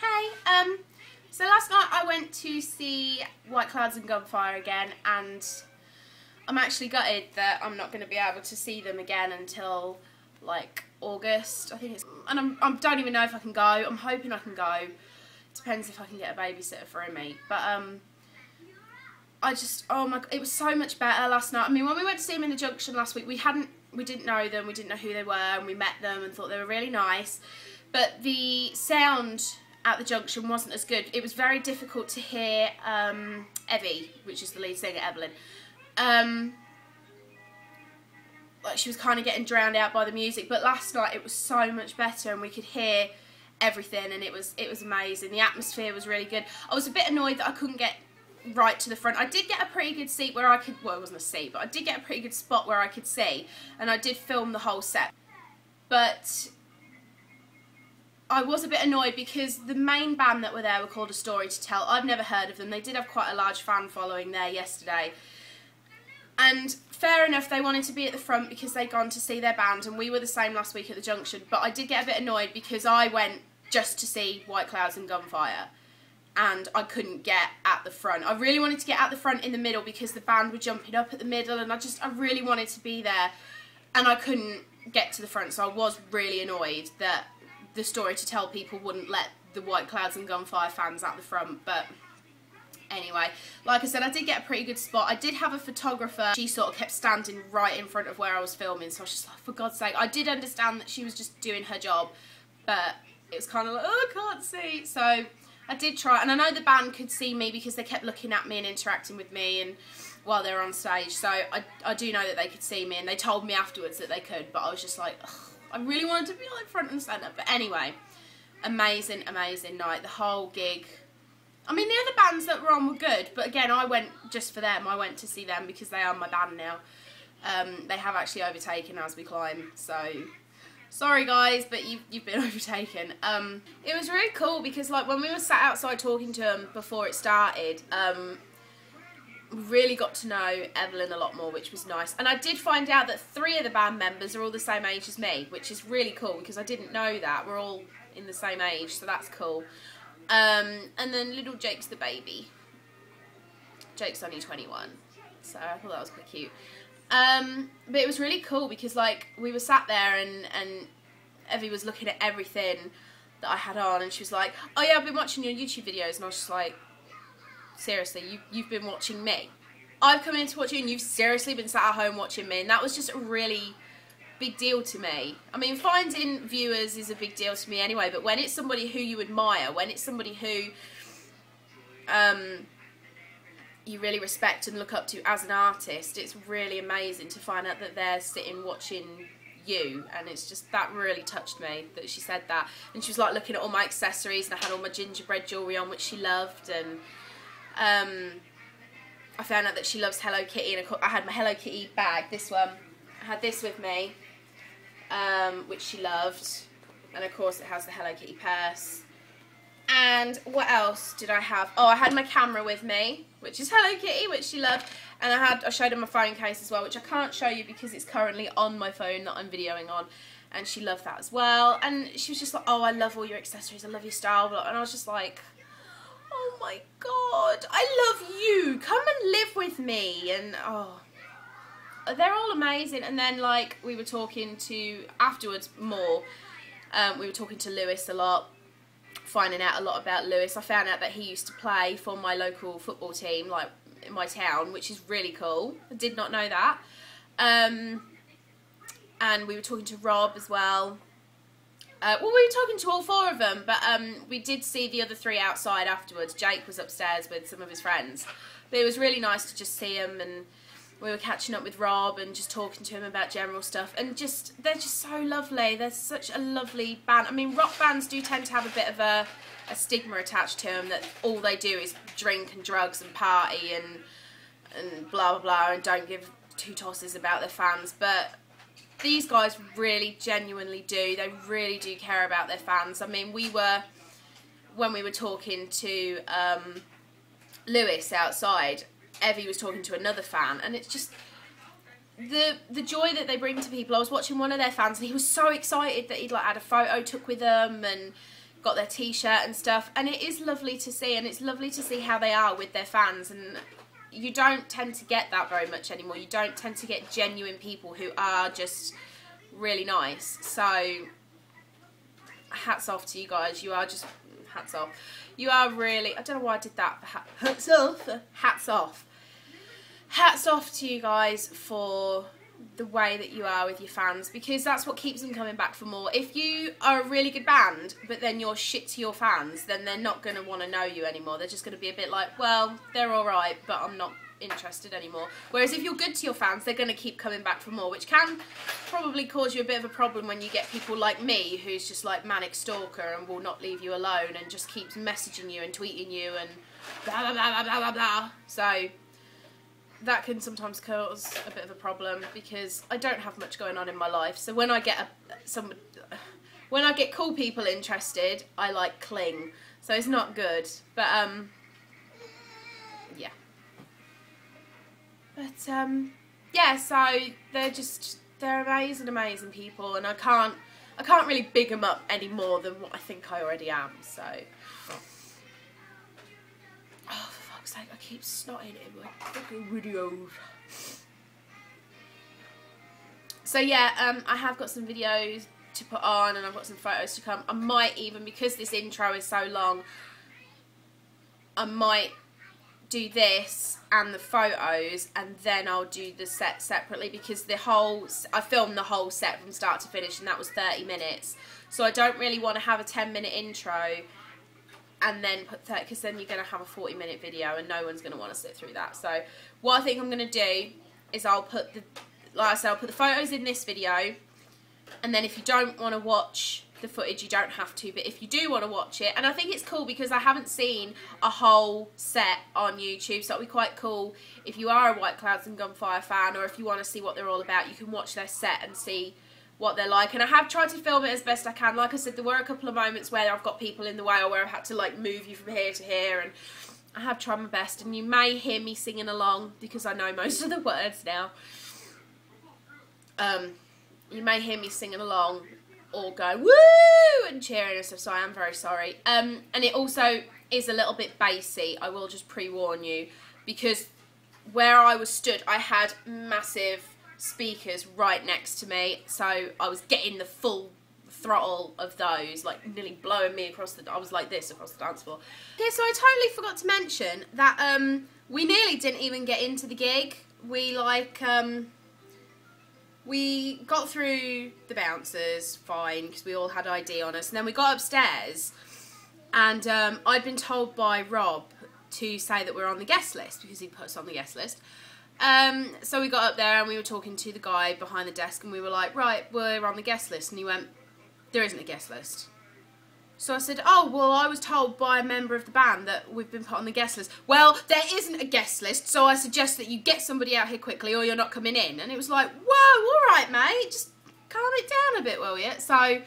Hey, so last night I went to see White Clouds Gunfire again, and I'm actually gutted that I'm not going to be able to see them again until like August, I think it's, and I don't even know if I can go. I'm hoping I can go. It depends if I can get a babysitter for me, but I just, oh my god, it was so much better last night. I mean, when we went to see them in the Junction last week, we didn't know them, we didn't know who they were, and we met them and thought they were really nice, but the sound at the Junction wasn't as good. It was very difficult to hear Evie, which is the lead singer, Evelyn. Like, she was kind of getting drowned out by the music, but last night it was so much better and we could hear everything, and it was amazing. The atmosphere was really good. I was a bit annoyed that I couldn't get right to the front. I did get a pretty good seat where I could, well, it wasn't a seat, but I did get a pretty good spot where I could see, and I did film the whole set. But I was a bit annoyed because the main band that were there were called A Story to Tell. I've never heard of them. They did have quite a large fan following there yesterday. And fair enough, they wanted to be at the front because they'd gone to see their band, and we were the same last week at the Junction. But I did get a bit annoyed because I went just to see White Clouds and Gunfire, and I couldn't get at the front. I really wanted to get at the front in the middle because the band were jumping up at the middle, and I really wanted to be there, and I couldn't get to the front. So I was really annoyed that the Story to Tell people wouldn't let the White Clouds and Gunfire fans at the front. But anyway, like I said, I did get a pretty good spot. I did have a photographer. She sort of kept standing right in front of where I was filming, so I was just like, for God's sake. I did understand that she was just doing her job, but it was kind of like, oh, I can't see. So I did try, and I know the band could see me because they kept looking at me and interacting with me and while they were on stage. So I do know that they could see me, and they told me afterwards that they could, but I was just like, ugh, I really wanted to be like front and centre. But anyway, amazing, amazing night. The whole gig. I mean, the other bands that were on were good, but again, I went just for them. I went to see them because they are my band now. They have actually overtaken As We Climb, so sorry guys, but you've been overtaken. It was really cool because, like, when we were sat outside talking to them before it started, we really got to know Evelyn a lot more, which was nice. And I did find out that 3 of the band members are all the same age as me, which is really cool because I didn't know that. We're all in the same age, so that's cool. And then little Jake's the baby. Jake's only 21, so I thought that was quite cute. But it was really cool because, like, we were sat there and Evie was looking at everything that I had on, and she was like, oh yeah, I've been watching your YouTube videos, and I was just like, seriously, you've been watching me? I've come in to watch you and you've seriously been sat at home watching me? And that was just a really big deal to me. I mean, finding viewers is a big deal to me anyway, but when it's somebody who you admire, when it's somebody who you really respect and look up to as an artist, it's really amazing to find out that they're sitting watching you. And it's just, that really touched me that she said that. And she was like looking at all my accessories, and I had all my gingerbread jewellery on, which she loved, and I found out that she loves Hello Kitty, and I had my Hello Kitty bag, this one. I had this with me, which she loved, and of course it has the Hello Kitty purse. And what else did I have? Oh, I had my camera with me, which is Hello Kitty, which she loved, and I showed her my phone case as well, which I can't show you because it's currently on my phone that I'm videoing on, and she loved that as well. And she was just like, oh, I love all your accessories, I love your style, and I was just like, oh my god, I love you, come and live with me. And oh, they're all amazing. And then, like, we were talking to, afterwards more, we were talking to Lewis a lot, finding out a lot about Lewis. I found out that he used to play for my local football team, like, in my town, which is really cool. I did not know that. And we were talking to Rob as well. Well, we were talking to all 4 of them, but we did see the other 3 outside afterwards. Jake was upstairs with some of his friends. But it was really nice to just see him, and we were catching up with Rob and just talking to him about general stuff. And just, they're just so lovely. They're such a lovely band. I mean, rock bands do tend to have a bit of a stigma attached to them, that all they do is drink and drugs and party and blah, blah, blah, and don't give 2 tosses about their fans. But these guys really genuinely do. They really do care about their fans. I mean, when we were talking to Lewis outside, Evie was talking to another fan, and it's just the joy that they bring to people. I was watching one of their fans, and he was so excited that he'd like had a photo took with them, and got their t-shirt and stuff, and it is lovely to see, and it's lovely to see how they are with their fans. And you don't tend to get that very much anymore. You don't tend to get genuine people who are just really nice. So hats off to you guys. You are just, hats off. You are really, I don't know why I did that. Hats off. Hats off. Hats off to you guys for the way that you are with your fans, because that's what keeps them coming back for more. If you are a really good band but then you're shit to your fans, then they're not going to want to know you anymore. They're just going to be a bit like, well, they're alright, but I'm not interested anymore. Whereas if you're good to your fans, they're going to keep coming back for more, which can probably cause you a bit of a problem when you get people like me, who's just like manic stalker and will not leave you alone and just keeps messaging you and tweeting you and blah blah blah blah blah blah blah. So that can sometimes cause a bit of a problem, because I don't have much going on in my life. So when I get when I get cool people interested, I like cling. So it's not good. But yeah. But yeah, so they're amazing people, and I can't really big them up any more than what I think I already am. So oh, for fuck's sake, I keep snotting in my fucking videos. So yeah, I have got some videos to put on, and I've got some photos to come. I might even, because this intro is so long, I might do this and the photos, and then I'll do the set separately, because I filmed the whole set from start to finish, and that was 30 minutes. So I don't really want to have a 10-minute intro and then put 30, because then you're going to have a 40-minute video and no one's going to want to sit through that. So what I think I'm going to do is I'll put the, like I said, I'll put the photos in this video, and then if you don't want to watch the footage, you don't have to, but if you do want to watch it, and I think it's cool because I haven't seen a whole set on YouTube, so it'll be quite cool if you are a White Clouds and Gunfire fan, or if you want to see what they're all about, you can watch their set and see what they're like. And I have tried to film it as best I can. Like I said, there were a couple of moments where I've got people in the way, or where I've had to like move you from here to here, and I have tried my best, and you may hear me singing along because I know most of the words now. You may hear me singing along or going woo and cheering and stuff, so I am very sorry. And it also is a little bit bassy, I will just pre-warn you, because where I was stood, I had massive speakers right next to me, so I was getting the full throttle of those, like nearly blowing me across the, I was like this across the dance floor. Yeah, so I totally forgot to mention that we nearly didn't even get into the gig. We like, we got through the bouncers fine because we all had ID on us, and then we got upstairs, and I'd been told by Rob to say that we're on the guest list because he put us on the guest list. So we got up there and we were talking to the guy behind the desk, and we were like, right, we're on the guest list, and he went, there isn't a guest list. So I said, oh, well, I was told by a member of the band that we've been put on the guest list. Well, there isn't a guest list, so I suggest that you get somebody out here quickly or you're not coming in. And it was like, whoa, all right, mate, just calm it down a bit, will you? So I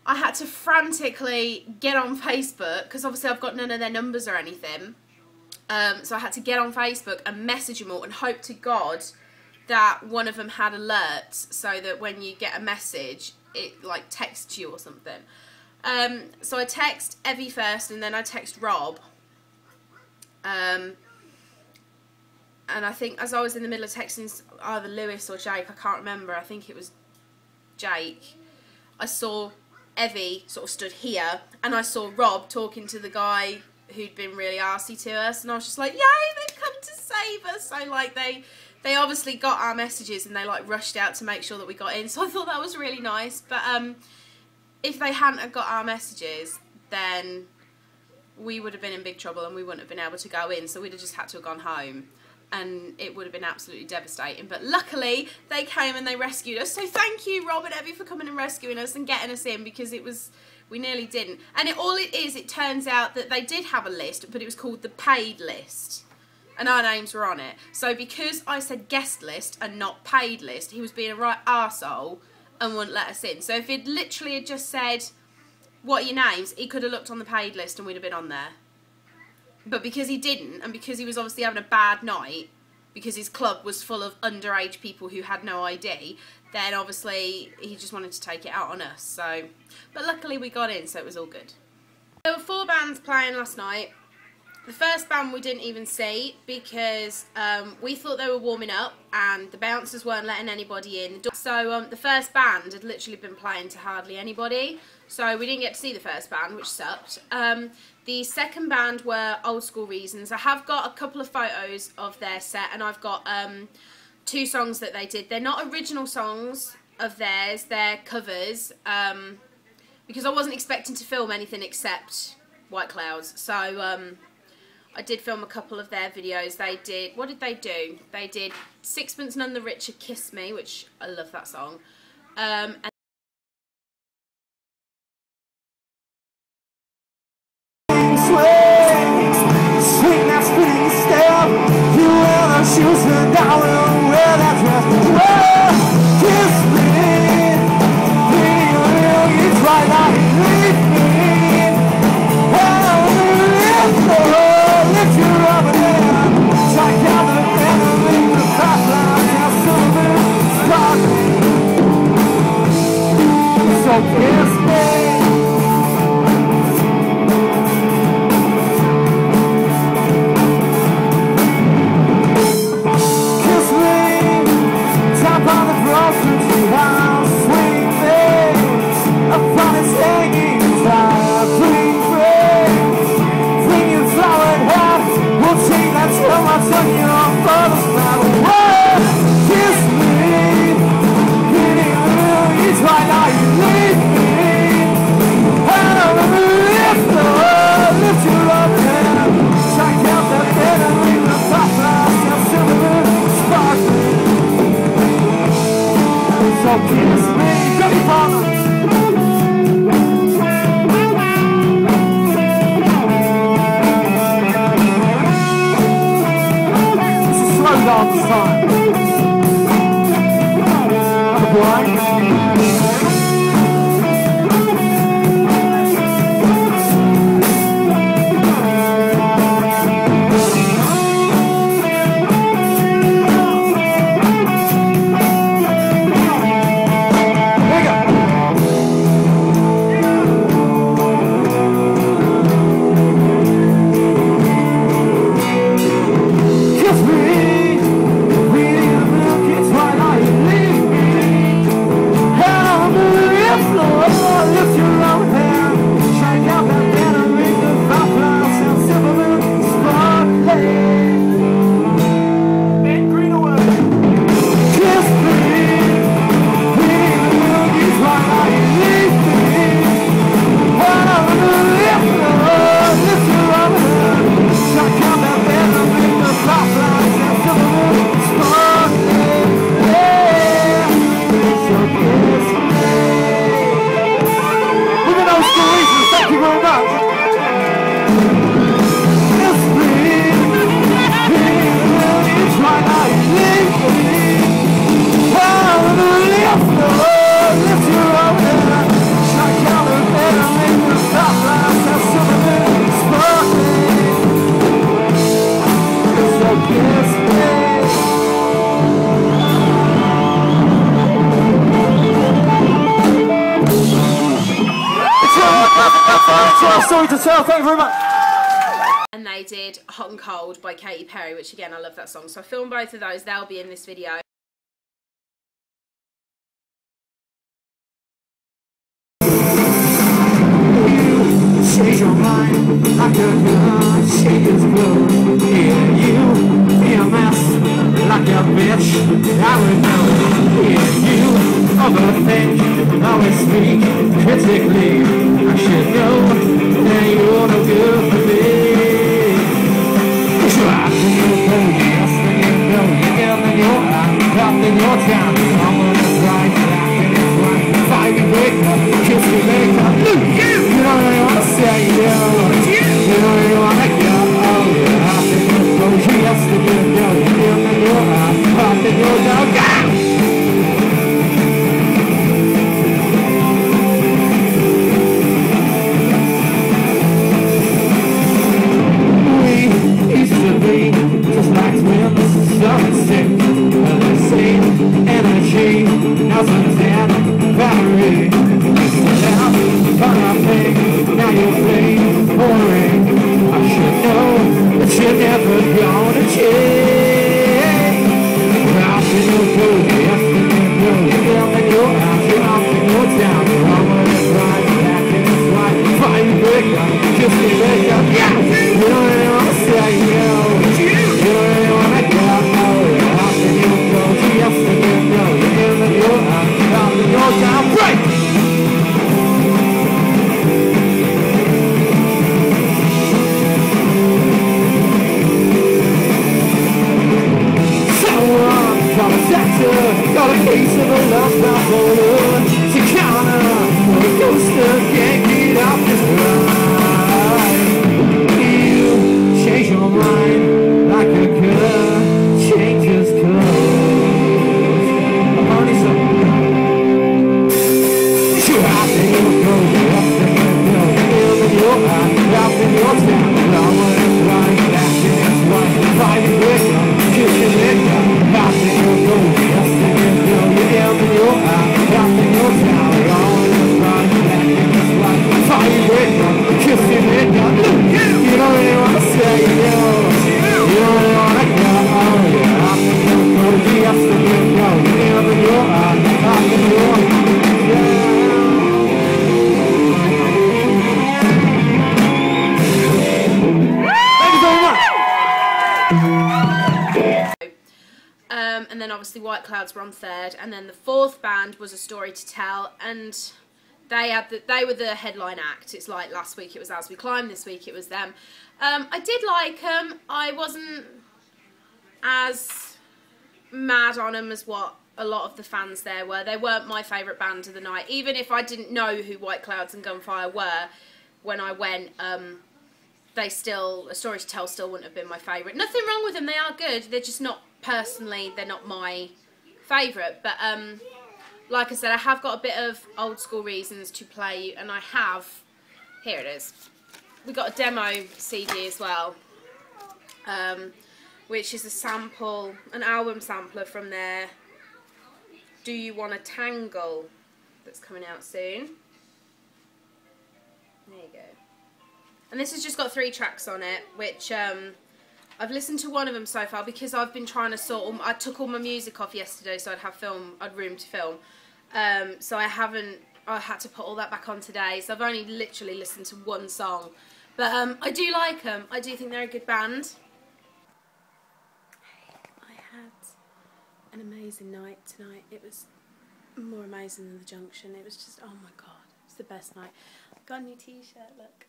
had to frantically get on Facebook, because obviously I've got none of their numbers or anything. So I had to get on Facebook and message them all and hope to God that one of them had alerts, so that when you get a message, it like texts you or something. So I text Evie first, and then I text Rob. And I think as I was in the middle of texting either Lewis or Jake, I can't remember, I think it was Jake, I saw Evie sort of stood here, and I saw Rob talking to the guy who'd been really arsey to us, and I was just like, yay, they've come to save us. So like they obviously got our messages, and they like rushed out to make sure that we got in, so I thought that was really nice. But if they hadn't have got our messages, then we would have been in big trouble and we wouldn't have been able to go in, so we'd have just had to have gone home, and it would have been absolutely devastating. But luckily they came and they rescued us, so thank you Rob and Evie for coming and rescuing us and getting us in, because it was, we nearly didn't. And it turns out that they did have a list, but it was called the paid list, and our names were on it. So because I said guest list and not paid list, he was being a right arsehole and wouldn't let us in. So if it literally had just said, what are your names, he could have looked on the paid list and we'd have been on there. But because he didn't, and because he was obviously having a bad night, because his club was full of underage people who had no ID, then obviously he just wanted to take it out on us. So, but luckily we got in, so it was all good. There were 4 bands playing last night. The first band we didn't even see because we thought they were warming up and the bouncers weren't letting anybody in. So the first band had literally been playing to hardly anybody, so we didn't get to see the first band, which sucked. The second band were Old School Reasons. I have got a couple of photos of their set, and I've got 2 songs that they did. They're not original songs of theirs, they're covers, because I wasn't expecting to film anything except White Clouds. So I did film a couple of their videos. They did, what did they do? They did Sixpence None the Richer, Kiss Me, which I love that song. And swing that spinning step, you wear the shoes and I will wear that dress. Whoa, kiss me, it's right now you leave me. Lift you up and down, check out the enemy, the fast line, and silver sparkling. So kiss me. Sorry to tell, thank you very much. And they did Hot and Cold by Katy Perry, which again I love that song. So I filmed both of those, they'll be in this video. Change your mind, like a gun, shake his blue. Yeah, you be a mess, like a bitch, I would know. Yeah, you overthink, always speak critically. I should know that you're no good for me. Try to know, yes, then you know, you get in your eye, up in your town, someone is right, acting is right, fighting break up, kiss me, make up, you know what I wanna say, yo, you know you wanna go, oh yeah, I think you're so, yes, then you know, you get in your eye, up in your town, just like twins, so then obviously White Clouds were on third, and then the fourth band was A Story to Tell, and they were the headline act. It's like last week it was As We Climb, this week it was them. I did like them. I wasn't as mad on them as what a lot of the fans there were. They weren't my favourite band of the night. Even if I didn't know who White Clouds and Gunfire were when I went, A Story to Tell still wouldn't have been my favourite. Nothing wrong with them, they are good. They're just not, personally, they're not my favourite. But like I said, I have got a bit of old school reasons to play, and I have, here it is. We got a demo CD as well, which is a sample, an album sampler from their Do You Wanna Tangle that's coming out soon. There you go. And this has just got 3 tracks on it, which I've listened to one of them so far because I've been trying to I took all my music off yesterday so I'd room to film. So I had to put all that back on today, so I've only literally listened to 1 song. But I do like them. I do think they're a good band. I had an amazing night tonight. It was more amazing than the Junction. It was just, oh my god, it's the best night. I got a new t-shirt, look.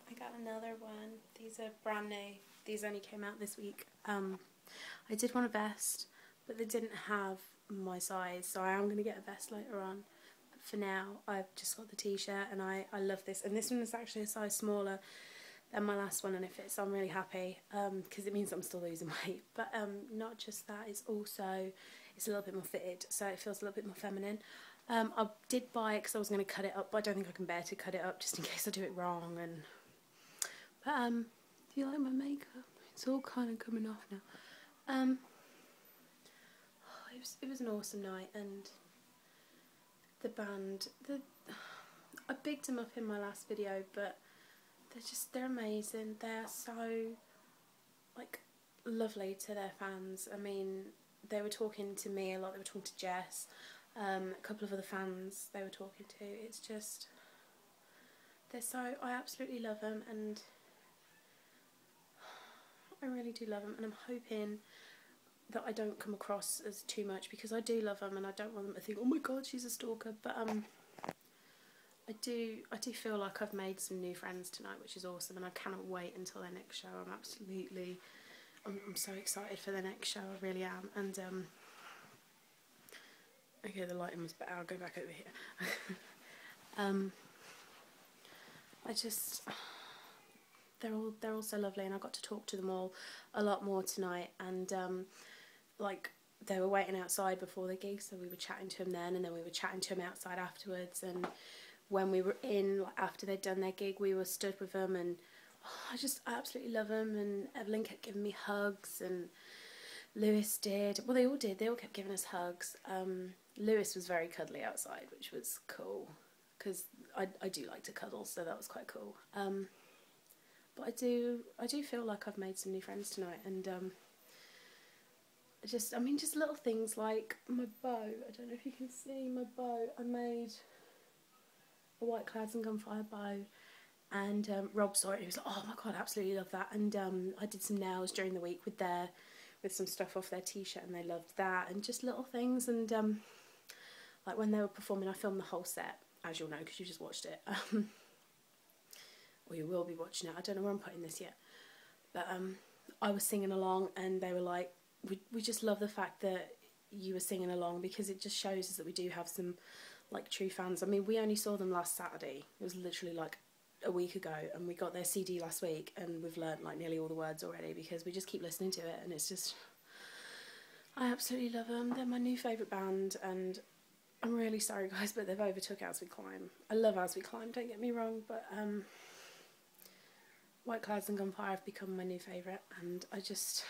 I got another one. These are brand new. These only came out this week. I did want a vest, but they didn't have my size, so I am going to get a vest later on. But for now, I've just got the t-shirt, and I love this. And this one is actually a size smaller than my last one, and it fits, so I'm really happy, because it means I'm still losing weight. But not just that, it's a little bit more fitted, so it feels a little bit more feminine. I did buy it because I was going to cut it up, but I don't think I can bear to cut it up just in case I do it wrong. But do you like my makeup? It's all kind of coming off now. It was an awesome night, and the band, I bigged them up in my last video, but they're amazing. They're so, like, lovely to their fans. I mean, they were talking to me a lot, they were talking to Jess, a couple of other fans they were talking to. It's just, I absolutely love them, and I really do love them, and I'm hoping that I don't come across as too much, because I do love them and I don't want them to think, oh my god, she's a stalker. But I do feel like I've made some new friends tonight, which is awesome, and I cannot wait until their next show. I'm so excited for the next show, I really am. And okay, the lighting was better, I'll go back over here. They're all so lovely, and I got to talk to them all a lot more tonight, and like, they were waiting outside before the gig, so we were chatting to them then, and then we were chatting to them outside afterwards. And when we were in, like, after they'd done their gig, we were stood with them, and I absolutely love them. And Evelyn kept giving me hugs, and Lewis did. Well, they all did. They all kept giving us hugs. Lewis was very cuddly outside, which was cool, because I do like to cuddle, so that was quite cool. But I do feel like I've made some new friends tonight, and just little things like my bow. I don't know if you can see my bow. I made a White Clouds and Gunfire bow, and Rob saw it and he was like, oh my god, I absolutely love that. And I did some nails during the week with some stuff off their t-shirt, and they loved that, and just little things. And like when they were performing, I filmed the whole set, as you'll know because you just watched it. Or you will be watching it. I don't know where I'm putting this yet, but I was singing along, and they were like, we just love the fact that you were singing along, because it just shows us that we do have some, like, true fans. I mean, we only saw them last Saturday. It was literally like a week ago, and we got their CD last week, and we've learnt like nearly all the words already because we just keep listening to it, and it's just, I absolutely love them. They're my new favourite band, and I'm really sorry guys, but they've overtook As We Climb. I love As We Climb, don't get me wrong, but White Clouds and Gunfire have become my new favourite, and I just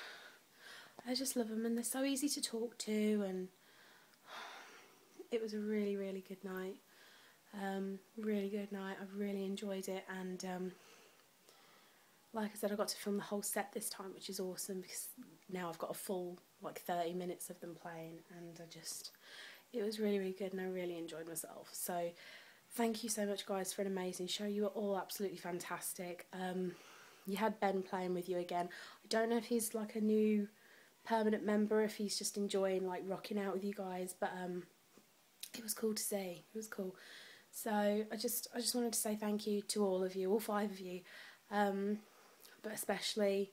love them, and they're so easy to talk to, and it was a really, really good night. Really good night. I really enjoyed it, and like I said, I got to film the whole set this time, which is awesome, because now I've got a full, like, 30 minutes of them playing, and it was really, really good, and I really enjoyed myself. So thank you so much guys for an amazing show. You were all absolutely fantastic. You had Ben playing with you again. I don't know if he's like a new permanent member, if he's just enjoying like rocking out with you guys. But it was cool to see. It was cool. So I just wanted to say thank you to all of you, all 5 of you, but especially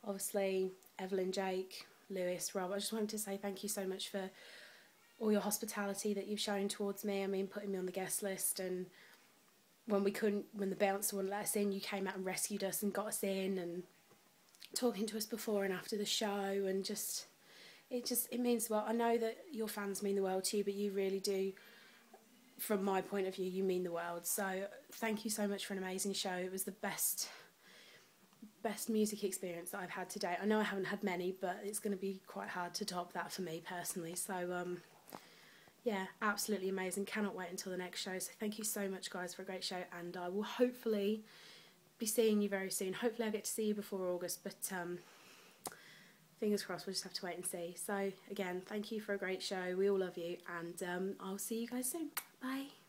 obviously Evelyn, Jake, Lewis, Rob. I just wanted to say thank you so much for all your hospitality that you've shown towards me. I mean, putting me on the guest list, and when the bouncer wouldn't let us in, you came out and rescued us and got us in, and talking to us before and after the show, and it means well. I know that your fans mean the world to you, but you really do, from my point of view, you mean the world. So thank you so much for an amazing show. It was the best music experience that I've had to date. I know I haven't had many, but it's going to be quite hard to top that for me personally. So yeah, absolutely amazing. Cannot wait until the next show. So thank you so much, guys, for a great show, and I will hopefully be seeing you very soon. Hopefully I'll get to see you before August, but fingers crossed, we'll just have to wait and see. So again, thank you for a great show. We all love you, and I'll see you guys soon. Bye.